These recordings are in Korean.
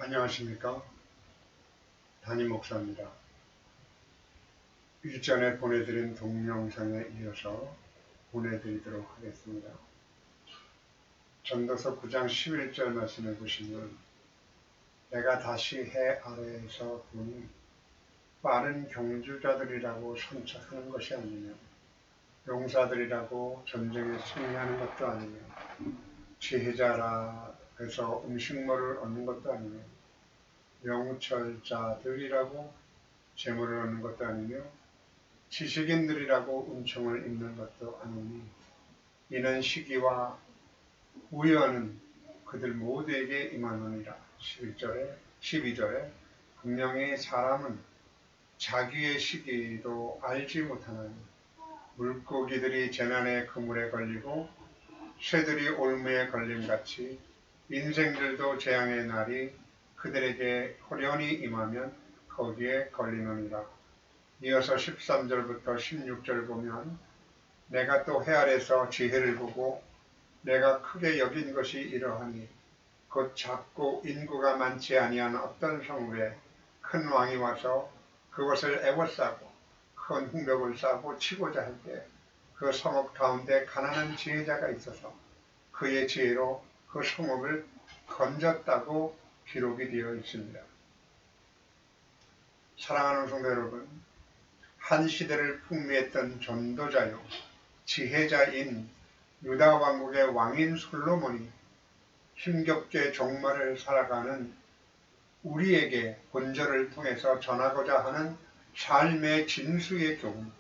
안녕하십니까. 담임 목사입니다. 일전에 보내드린 동영상에 이어서 보내드리도록 하겠습니다. 전도서 9장 11절 말씀해 보시면, 내가 다시 해 아래에서 보니 빠른 경주자들이라고 선착하는 것이 아니며 용사들이라고 전쟁에 승리하는 것도 아니며 지혜자라 해서 음식물을 얻는 것도 아니며 명철자들이라고 재물을 얻는 것도 아니며 지식인들이라고 은총을 입는 것도 아니니 이는 시기와 우연은 그들 모두에게 임하느니라. 12절에 분명히 사람은 자기의 시기도 알지 못하나니 물고기들이 재난의 그물에 걸리고 새들이 올무에 걸림같이 인생들도 재앙의 날이 그들에게 호련히 임하면 거기에 걸리느니라. 이어서 13절부터 16절 보면, 내가 또 해 아래서 지혜를 보고 내가 크게 여긴 것이 이러하니 곧 작고 인구가 많지 아니한 어떤 성읍에 큰 왕이 와서 그것을 애워싸고 큰 흥벽을 쌓고 치고자 할 때 그 성읍 가운데 가난한 지혜자가 있어서 그의 지혜로 그 성읍을 건졌다고 기록이 되어 있습니다. 사랑하는 성도 여러분, 한 시대를 풍미했던 전도자요 지혜자인 유다 왕국의 왕인 솔로몬이 힘겹게 종말을 살아가는 우리에게 본절을 통해서 전하고자 하는 삶의 진수의 교훈,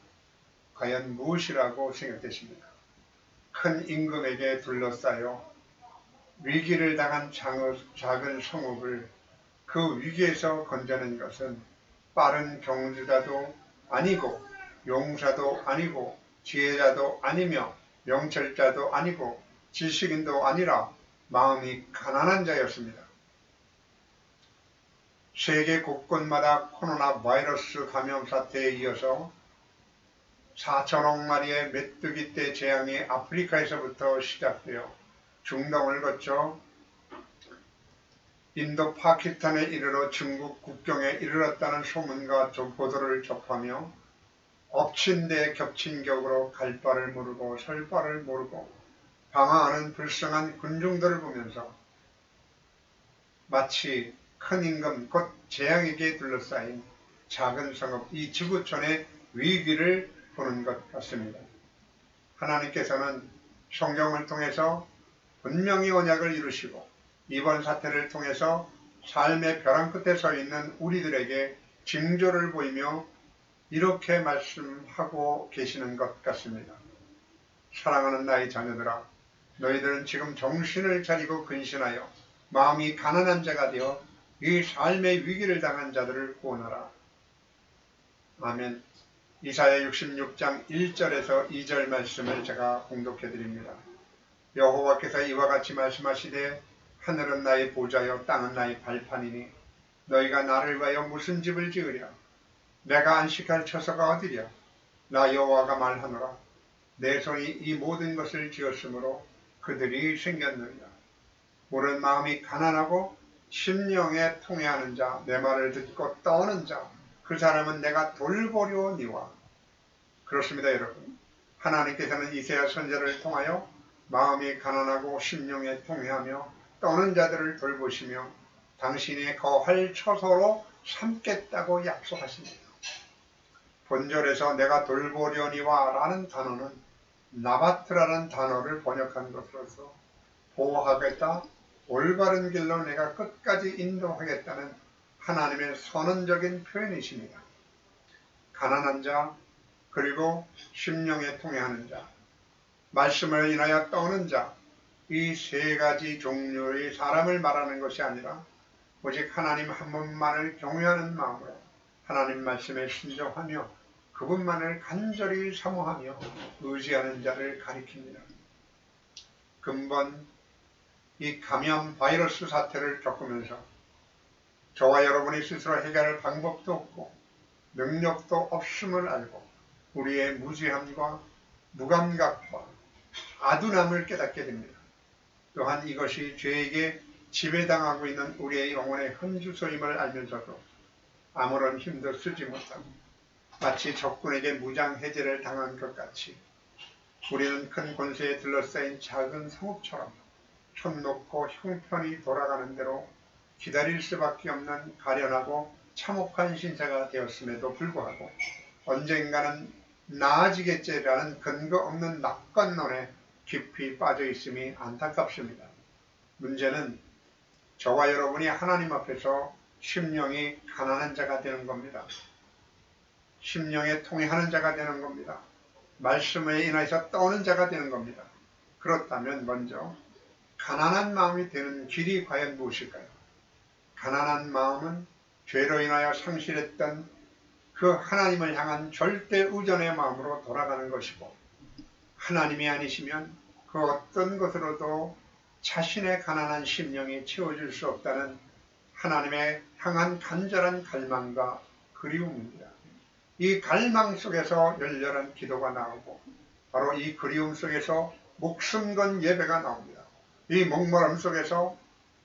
과연 무엇이라고 생각되십니까? 큰 임금에게 둘러싸여 위기를 당한 작은 성읍을 그 위기에서 건져낸 것은 빠른 경주자도 아니고 용사도 아니고 지혜자도 아니며 명철자도 아니고 지식인도 아니라 마음이 가난한 자였습니다. 세계 곳곳마다 코로나 바이러스 감염 사태에 이어서 4천억 마리의 메뚜기 떼 재앙이 아프리카에서부터 시작되어 중동을 거쳐 인도 파키스탄에 이르러 중국 국경에 이르렀다는 소문과 보도를 접하며 엎친 데 겹친 격으로 갈 바를 모르고 설 바를 모르고 방황하는 불쌍한 군중들을 보면서 마치 큰 임금 곧 재앙에게 둘러싸인 작은 성읍 이 지구촌의 위기를 보는 것 같습니다. 하나님께서는 성경을 통해서 분명히 언약을 이루시고 이번 사태를 통해서 삶의 벼랑 끝에 서 있는 우리들에게 징조를 보이며 이렇게 말씀하고 계시는 것 같습니다. 사랑하는 나의 자녀들아, 너희들은 지금 정신을 차리고 근신하여 마음이 가난한 자가 되어 이 삶의 위기를 당한 자들을 구원하라. 아멘. 이사야 66장 1절에서 2절 말씀을 제가 공독해 드립니다. 여호와께서 이와 같이 말씀하시되, 하늘은 나의 보좌여 땅은 나의 발판이니 너희가 나를 위하여 무슨 집을 지으랴? 내가 안식할 처소가 어디랴? 나 여호와가 말하노라. 내 손이 이 모든 것을 지었으므로 그들이 생겼느니라. 물은 마음이 가난하고 심령에 통회하는 자, 내 말을 듣고 떠는 자, 그 사람은 내가 돌보려니와. 그렇습니다, 여러분. 하나님께서는 이사야 선지자를 통하여 마음이 가난하고 심령에 통회하며 떠는 자들을 돌보시며 당신이 거할 처소로 삼겠다고 약속하십니다. 본절에서 내가 돌보려니와 라는 단어는 나바트라는 단어를 번역한 것으로서 보호하겠다, 올바른 길로 내가 끝까지 인도하겠다는 하나님의 선언적인 표현이십니다. 가난한 자, 그리고 심령에 통회하는 자, 말씀을 인하여 떠는 자, 이 세 가지 종류의 사람을 말하는 것이 아니라 오직 하나님 한 분만을 경외하는 마음으로 하나님 말씀에 순종하며 그분만을 간절히 사모하며 의지하는 자를 가리킵니다. 근본 이 감염 바이러스 사태를 겪으면서 저와 여러분이 스스로 해결할 방법도 없고 능력도 없음을 알고 우리의 무지함과 무감각과 아둔함을 깨닫게 됩니다. 또한 이것이 죄에게 지배당하고 있는 우리의 영혼의 현주소임을 알면서도 아무런 힘도 쓰지 못하고 마치 적군에게 무장해제를 당한 것 같이 우리는 큰 권세에 둘러싸인 작은 성읍처럼 손 놓고 형편이 돌아가는 대로 기다릴 수밖에 없는 가련하고 참혹한 신세가 되었음에도 불구하고 언젠가는 나아지겠지라는 근거 없는 낙관론에 깊이 빠져 있음이 안타깝습니다. 문제는 저와 여러분이 하나님 앞에서 심령이 가난한 자가 되는 겁니다. 심령에 통해하는 자가 되는 겁니다. 말씀에 인하여서 떠오는 자가 되는 겁니다. 그렇다면 먼저 가난한 마음이 되는 길이 과연 무엇일까요? 가난한 마음은 죄로 인하여 상실했던 그 하나님을 향한 절대 의존의 마음으로 돌아가는 것이고, 하나님이 아니시면 그 어떤 것으로도 자신의 가난한 심령이 채워질 수 없다는 하나님의 향한 간절한 갈망과 그리움입니다. 이 갈망 속에서 열렬한 기도가 나오고 바로 이 그리움 속에서 목숨 건 예배가 나옵니다. 이 목마름 속에서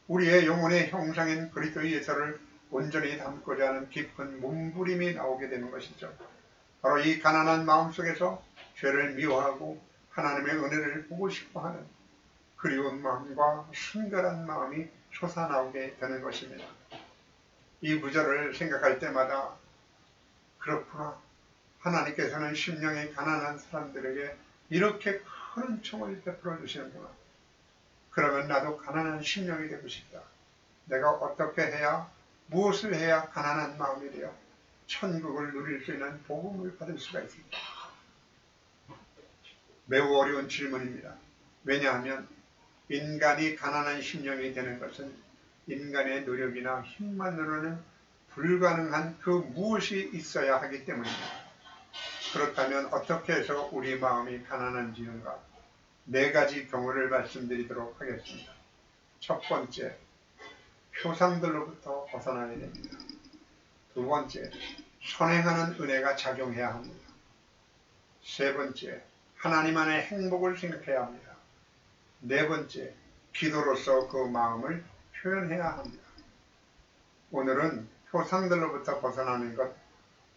우리의 영혼의 형상인 그리스도 예수를 온전히 담고자 하는 깊은 몸부림이 나오게 되는 것이죠. 바로 이 가난한 마음 속에서 죄를 미워하고 하나님의 은혜를 보고 싶어하는 그리운 마음과 순결한 마음이 솟아나오게 되는 것입니다. 이 구절을 생각할 때마다 그렇구나. 하나님께서는 심령이 가난한 사람들에게 이렇게 큰 은총을 베풀어 주시는구나. 그러면 나도 가난한 심령이 되고 싶다. 내가 어떻게 해야, 무엇을 해야 가난한 마음이 되어 천국을 누릴 수 있는 복음을 받을 수가 있을까? 매우 어려운 질문입니다. 왜냐하면 인간이 가난한 심령이 되는 것은 인간의 노력이나 힘만으로는 불가능한 그 무엇이 있어야 하기 때문입니다. 그렇다면 어떻게 해서 우리 마음이 가난한지인가? 4가지 경우를 말씀드리도록 하겠습니다. 첫 번째, 표상들로부터 벗어나야 됩니다. 두 번째, 선행하는 은혜가 작용해야 합니다. 세 번째, 하나님 안의 행복을 생각해야 합니다. 네 번째, 기도로서 그 마음을 표현해야 합니다. 오늘은 표상들로부터 벗어나는 것,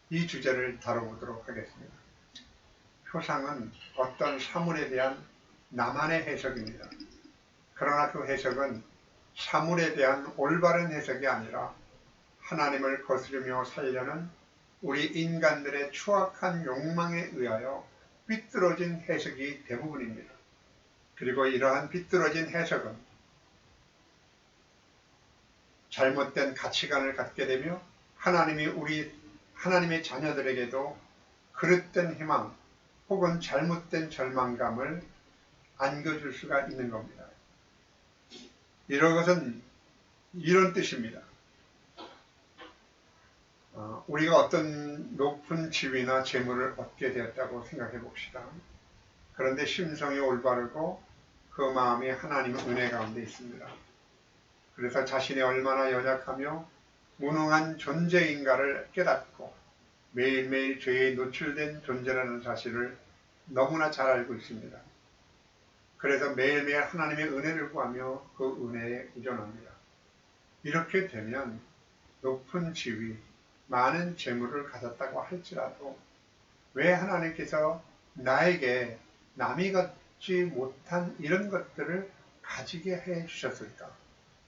이 주제를 다뤄보도록 하겠습니다. 표상은 어떤 사물에 대한 나만의 해석입니다. 그러나 그 해석은 사물에 대한 올바른 해석이 아니라 하나님을 거스르며 살려는 우리 인간들의 추악한 욕망에 의하여 삐뚤어진 해석이 대부분입니다. 그리고 이러한 삐뚤어진 해석은 잘못된 가치관을 갖게 되며 하나님의 자녀들에게도 그릇된 희망 혹은 잘못된 절망감을 안겨줄 수가 있는 겁니다. 이런 것은 이런 뜻입니다. 우리가 어떤 높은 지위나 재물을 얻게 되었다고 생각해 봅시다. 그런데 심성이 올바르고 그 마음이 하나님의 은혜 가운데 있습니다. 그래서 자신이 얼마나 연약하며 무능한 존재인가를 깨닫고 매일매일 죄에 노출된 존재라는 사실을 너무나 잘 알고 있습니다. 그래서 매일매일 하나님의 은혜를 구하며 그 은혜에 의존합니다. 이렇게 되면 높은 지위, 많은 재물을 가졌다고 할지라도 왜 하나님께서 나에게 남이 갖지 못한 이런 것들을 가지게 해 주셨을까?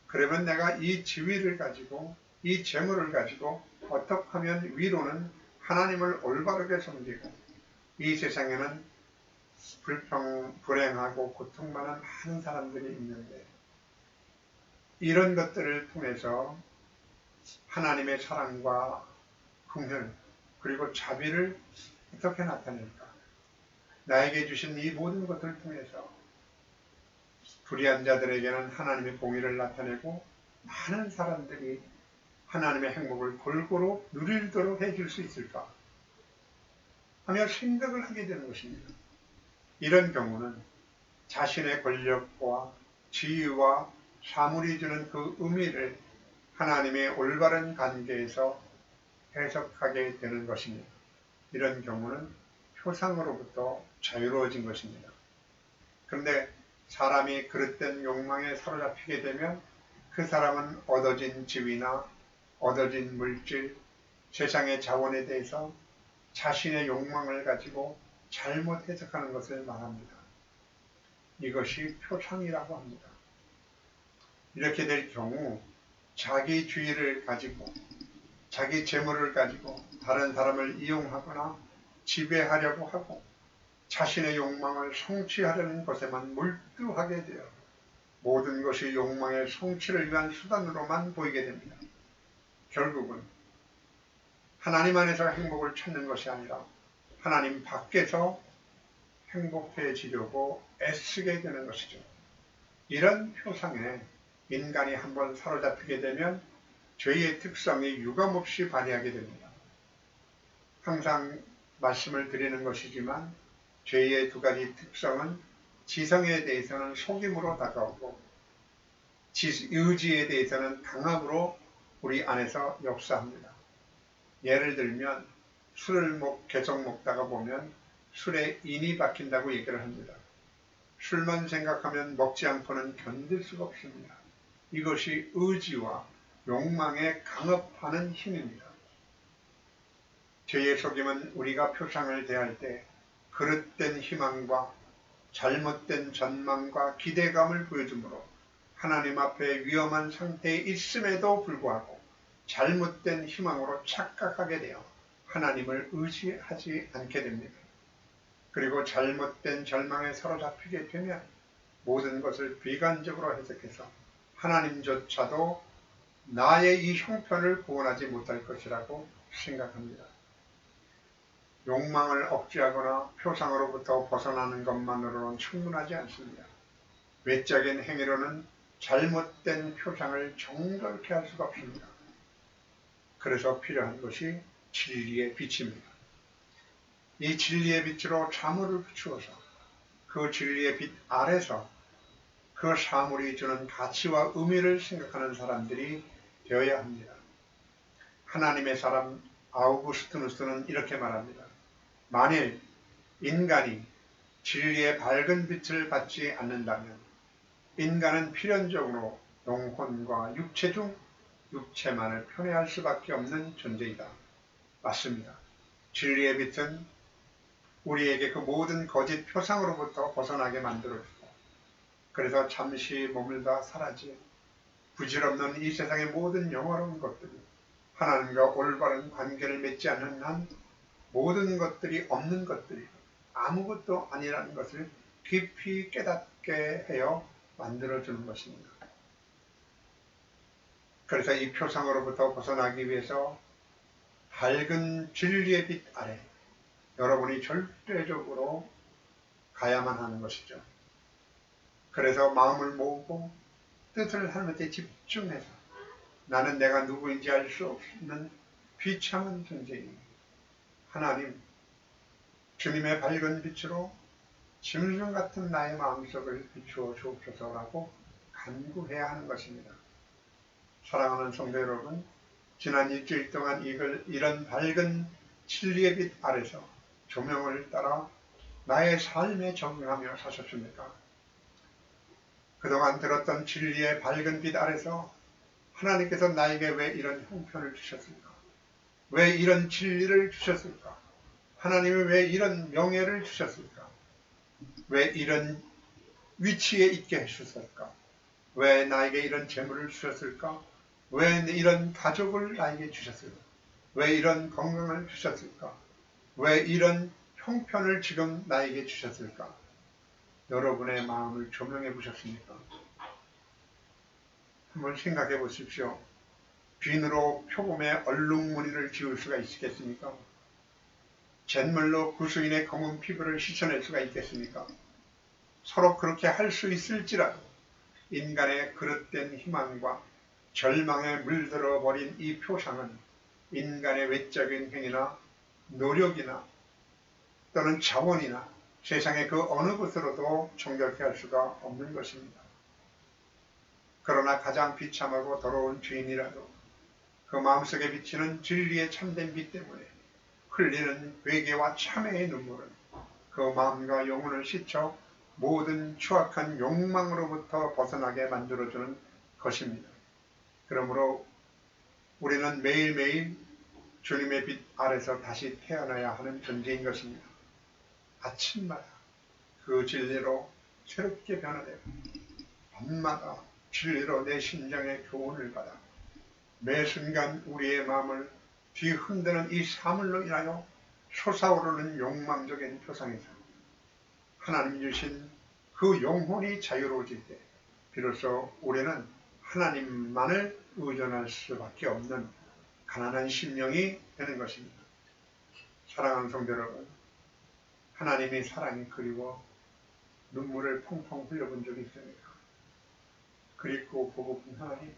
그러면 내가 이 지위를 가지고 이 재물을 가지고 어떻게 하면 위로는 하나님을 올바르게 섬기고 이 세상에는 불행하고 고통 많은 많은 사람들이 있는데 이런 것들을 통해서 하나님의 사랑과 긍휼 그리고 자비를 어떻게 나타낼까? 나에게 주신 이 모든 것들을 통해서 불의한 자들에게는 하나님의 공의를 나타내고 많은 사람들이 하나님의 행복을 골고루 누리도록 해줄 수 있을까? 하며 생각을 하게 되는 것입니다. 이런 경우는 자신의 권력과 지위와 사물이 주는 그 의미를 하나님의 올바른 관계에서 해석하게 되는 것입니다. 이런 경우는 표상으로부터 자유로워진 것입니다. 그런데 사람이 그릇된 욕망에 사로잡히게 되면 그 사람은 얻어진 지위나 얻어진 물질, 세상의 자원에 대해서 자신의 욕망을 가지고 잘못 해석하는 것을 말합니다. 이것이 표상이라고 합니다. 이렇게 될 경우 자기 주의를 가지고 자기 재물을 가지고 다른 사람을 이용하거나 지배하려고 하고 자신의 욕망을 성취하려는 것에만 몰두하게 되어 모든 것이 욕망의 성취를 위한 수단으로만 보이게 됩니다. 결국은 하나님 안에서 행복을 찾는 것이 아니라 하나님 밖에서 행복해지려고 애쓰게 되는 것이죠. 이런 표상에 인간이 한번 사로잡히게 되면 죄의 특성이 유감없이 발휘하게 됩니다. 항상 말씀을 드리는 것이지만 죄의 두 가지 특성은 지성에 대해서는 속임으로 다가오고 의지에 대해서는 강압으로 우리 안에서 역사합니다. 예를 들면 술을 계속 먹다가 보면 술에 인이 박힌다고 얘기를 합니다. 술만 생각하면 먹지 않고는 견딜 수가 없습니다. 이것이 의지와 욕망에 강압하는 힘입니다. 죄의 속임은 우리가 표상을 대할 때 그릇된 희망과 잘못된 전망과 기대감을 보여주므로 하나님 앞에 위험한 상태에 있음에도 불구하고 잘못된 희망으로 착각하게 되어 하나님을 의지하지 않게 됩니다. 그리고 잘못된 절망에 사로잡히게 되면 모든 것을 비관적으로 해석해서 하나님조차도 나의 이 형편을 구원하지 못할 것이라고 생각합니다. 욕망을 억제하거나 표상으로부터 벗어나는 것만으로는 충분하지 않습니다. 외적인 행위로는 잘못된 표상을 정결케 할 수가 없습니다. 그래서 필요한 것이 진리의 빛입니다. 이 진리의 빛으로 사물을 비추어서 그 진리의 빛 아래서 그 사물이 주는 가치와 의미를 생각하는 사람들이 되어야 합니다. 하나님의 사람 아우구스티누스는 이렇게 말합니다. 만일 인간이 진리의 밝은 빛을 받지 않는다면 인간은 필연적으로 영혼과 육체 중 육체만을 편애할 수밖에 없는 존재이다. 맞습니다. 진리의 빛은 우리에게 그 모든 거짓 표상으로부터 벗어나게 만들어주고 그래서 잠시 머물다 사라진 부질없는 이 세상의 모든 영화로운 것들이 하나님과 올바른 관계를 맺지 않는 한 모든 것들이 없는 것들이 아무것도 아니라는 것을 깊이 깨닫게 하여 만들어주는 것입니다. 그래서 이 표상으로부터 벗어나기 위해서 밝은 진리의 빛 아래 여러분이 절대적으로 가야만 하는 것이죠. 그래서 마음을 모으고 뜻을 하나님께 집중해서 나는 내가 누구인지 알 수 없는 비참한 존재이니 하나님 주님의 밝은 빛으로 짐승 같은 나의 마음속을 비추어 주옵소서라고 간구해야 하는 것입니다. 사랑하는 성도 여러분, 지난 일주일 동안 이런 밝은 진리의 빛 아래서 조명을 따라 나의 삶에 적응하며 사셨습니까? 그동안 들었던 진리의 밝은 빛 아래서 하나님께서 나에게 왜 이런 형편을 주셨을까? 왜 이런 진리를 주셨을까? 하나님이 왜 이런 명예를 주셨을까? 왜 이런 위치에 있게 해주셨을까? 왜 나에게 이런 재물을 주셨을까? 왜 이런 가족을 나에게 주셨을까? 왜 이런 건강을 주셨을까? 왜 이런 형편을 지금 나에게 주셨을까? 여러분의 마음을 조명해 보셨습니까? 한번 생각해 보십시오. 비누로 표범의 얼룩무늬를 지울 수가 있겠습니까? 잿물로 구수인의 검은 피부를 씻어낼 수가 있겠습니까? 서로 그렇게 할 수 있을지라도 인간의 그릇된 희망과 절망에 물들어 버린 이 표상은 인간의 외적인 행위나 노력이나 또는 자원이나 세상의 그 어느 것으로도 정결케 할 수가 없는 것입니다. 그러나 가장 비참하고 더러운 죄인이라도 그 마음속에 비치는 진리의 참된 빛 때문에 흘리는 회개와 참회의 눈물은 그 마음과 영혼을 씻어 모든 추악한 욕망으로부터 벗어나게 만들어주는 것입니다. 그러므로 우리는 매일매일 주님의 빛 아래서 다시 태어나야 하는 존재인 것입니다. 아침마다 그 진리로 새롭게 변화되고 밤마다 진리로 내 심장의 교훈을 받아 매 순간 우리의 마음을 뒤흔드는 이 사물로 인하여 솟아오르는 욕망적인 표상에서 하나님 주신 그 영혼이 자유로워질 때 비로소 우리는 하나님만을 의존할 수밖에 없는 가난한 심령이 되는 것입니다. 사랑하는 성도 여러분, 하나님의 사랑이 그리워 눈물을 펑펑 흘려본 적이 있습니까? 그립고 보고픈 하나님,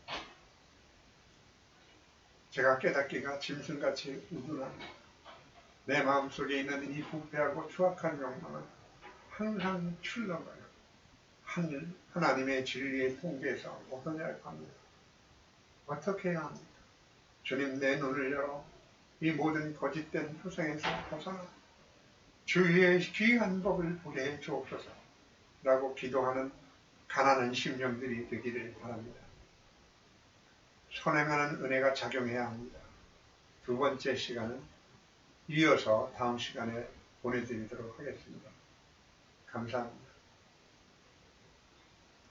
제가 깨닫기가 짐승같이 우둔한 내 마음속에 있는 이 부패하고 추악한 욕망은 항상 출렁거려 하나님의 진리의 통계에서 벗어나야 합니다. 어떻게 해야 합니까? 주님, 내 눈을 열어 이 모든 거짓된 표상에서 벗어나 주의 귀한 법을 보게 해 주옵소서 라고 기도하는 가난한 심령들이 되기를 바랍니다. 선행하는 은혜가 작용해야 합니다. 두 번째 시간은 이어서 다음 시간에 보내드리도록 하겠습니다. 감사합니다.